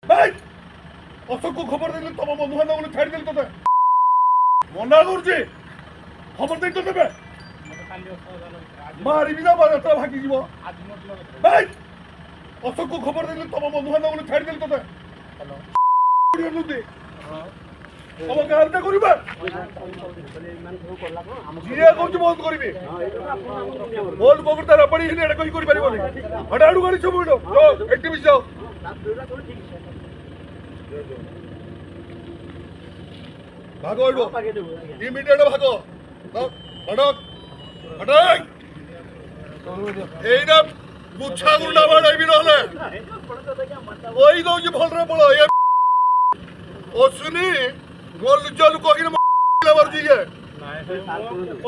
अशोक को खबर देली तुम बंधु बांधव छाड़ी देली तोते मना करुचे खबर दे तोते मारिबी ना बारता भागी जीव अशोक को खबर देली तुम बंधु बांधव छाड़ी देली तोते अब गारटा करिबा जिया कोच बहुत करिबे बोल बगरता रपड़ी हिने एटा कहि करि परिबोनी हडाडू गाड़ी सब उडो जाओ एक्टिविस्ट जाओ भागो उडो इमीडिएट भागो हडक हडक एइना गुच्छा गुंडा बाड़ाइबी नहले ओइ दो जे भलरे पळो ए ओसुनी गोल जल को इन लवर जी है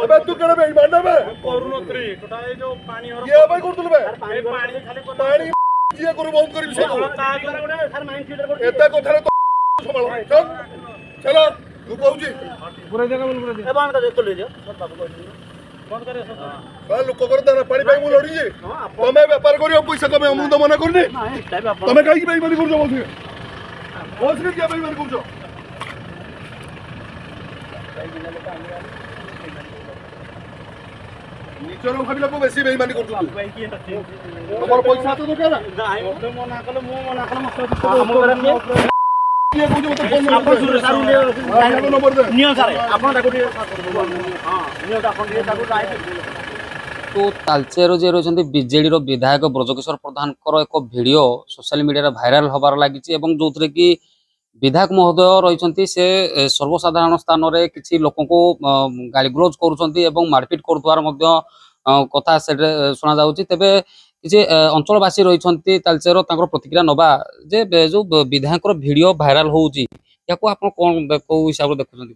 अबे तू केना बे मानना बे करुनत्री टोटा ए जो पानी हर ये भाई करतुल बे पानी खाली पानी ये करू बहुत करी सब सर माइंड फीडर कर एता कथा रे तो संभालो चल चलो तू कहूजी पूरा जगह बोल पूरा ए बांध कर तो ले जा सब बाबू को बंद करे सब साल लोक करता ना पानी पाई मु लड़ी जे तमे व्यापार करियो पैसा कमे मु तो मना करनी तमे काई की बेईमानी करजो बोलथि बोस के क्या बेईमानी करजो निचर भाबिला को बेसी बेईमानी करतु तमर पैसा तो दरकार नाही मना कले मु मना कले मस्त हम करे ये कोजो तो फोन आपन सुरे सारू ले नंबर दे नियो सारे आपन ताको हां नियो आपन ये ताको लाइक तो तालचेर जे रहिसंती बीजेडी रो विधायक ब्रजकिशोर प्रधान कर एक वीडियो सोशल मीडिया रे वायरल होबार लागिची एवं जोथरे की विधायक महोदय रही से सर्वसाधारण स्थान में किसी लोक गाली ग्लोज कर मारपिट कर कथा शुणा जाऊँगी तेरे किसी अंचलवासी रही तालचेर प्रतिक्रिया नवा जे जो विधायक वीडियो भाइराल होउची याको आपण कोन को हिसाब रे देखुछंती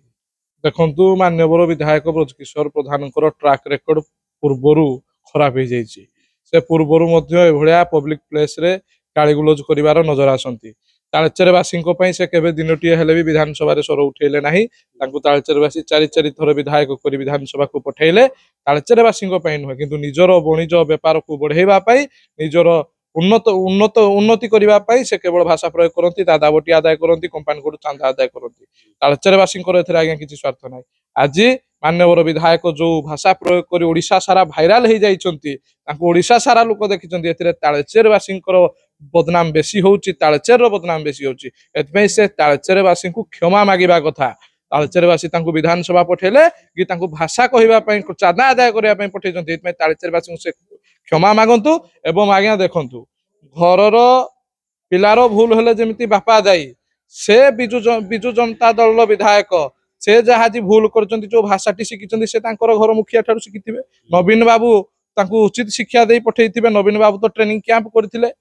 देखंतु मान्यवर विधायक ब्रजकिशोर प्रधान ट्रैक रेकर्ड पूर्वरु खराब हो जाइए से पूर्वरु मध्य एभलिया पब्लिक प्लेस रे गाली गुलोज करिवार नजर आसंती तालचेरवासी से केवे दिनटीए हेले भी विधानसभा स्वर उठेले नाही तालचेरवासी चारि चारि थर विधायक कर विधानसभा को पठेले तालचेरवासी नुहे किंतु निजर वाणिज्य बेपार को बढ़ेवा निजर उन्नति करने से केवल भाषा प्रयोग करती दादाबटी आदाय करती कंपानी को चांदा आदाय करती तालचेरवासी आज्ञा किसी स्वार्थ ना आज मान्यवर विधायक जो भाषा प्रयोग कर ओडिशा सारा भाइराल हो जाइछंती ओडिशा सारा लोक देखिछंती तालचेरवासी बदनाम बेसी होउची तालचेर बदनाम बेसी होउची एतपई से तालचेरवासी को क्षमा मागिबा कथा तालचेरवासी तांको विधानसभा पठेले कि तांको भाषा कहिबा पई चांदा आदाय करिया पई पठेजंती एतपई तालचेरवासी से क्षमा मागंतु एवं आज्ञा देखंतु घरर पिलार भूल हेले जेमिति बापा दाई से बिजु जनता दल विधायक से जहाँ जी भूल करचंती जो भाषाटी शिखिचंती से तांकर घर मुखिया ठारू शिखिथिबे नवीन बाबू तांको उचित शिक्षा दे पठेइथिबे नवीन बाबू तो ट्रेनिंग कैंप करथिले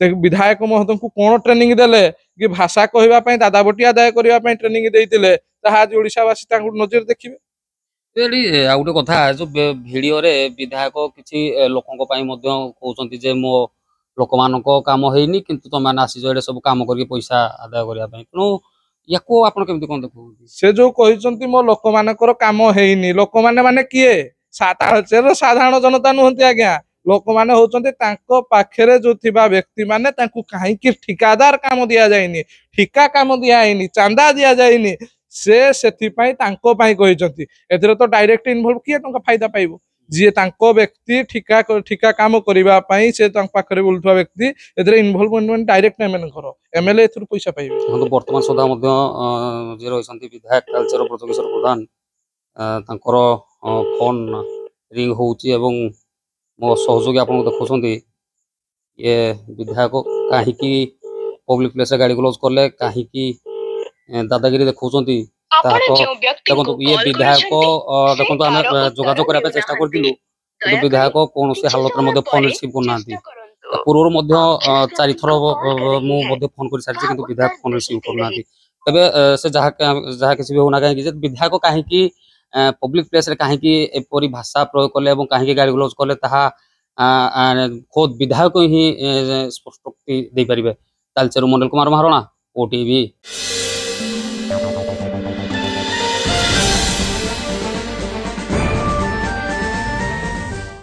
विधायक महोदय को कौन ट्रेनिंग देले कि भाषा कहवाई दादाबटी आदाय करने ट्रेनिंग देते आज ओडिशावासी नजर देखिए आ गोटे कथा जो वीडियो रे विधायक किसी लोकों कहते जे मो लोक मान काम होनी किंतु तुम मैंने आसी सब काम करके पैसा आदाय करने तेणु या कौन देखो से जो कहते मो लोक मानकर काम होनी लोक माने किए साधारण जनता नुहति आज्ञा लोक माने होचंते तांको पाखरे जो थिबा व्यक्ति माने तांको काहे कि ठिकादार काम दिया जायनी ठिका काम दिया आइनी चांदा दिया जायनी से सेथि पई तांको पई कहिचंती एथरे तो डायरेक्ट इन्वॉल्व किए टंका फायदा पाइबो जे तांको व्यक्ति ठिका काम करिबा पई से तांक पाखरे बोलथवा व्यक्ति एथरे इन्वॉल्वमेंट डायरेक्ट एमएलए करो एमएलए एथुर पैसा पाइबो तो वर्तमान सुधा मध्य जे रहिसंती विधायक तालचेर ब्रजकिशोर प्रधान तांकर फोन रिंग होउची एवं मो सहयोगी आपको देखुं ये विधायक कहीं पब्लिक प्लेस गाड़ी ग्लोज कले कहीं दादागिरी देखुं देखो ये विधायक देखो आम जोगाजोग करने चेष्टा करूँ विधायक कौन से हालत में फोन रिसीव करना पूर्व चारि थर मुझे फोन कर सारी विधायक फोन रिसीव करना तेज से जहाँ किसी भी होना कहीं विधायक कहीं पब्लिक प्लेस रे कहीं एपरी भाषा प्रयोग कले कहीं गाड़ी ग्लोज कले खुद विधायक ही स्पष्टोक्ति दे पारे। तालचेर मंडल कुमार महाराणा, ओटीवी।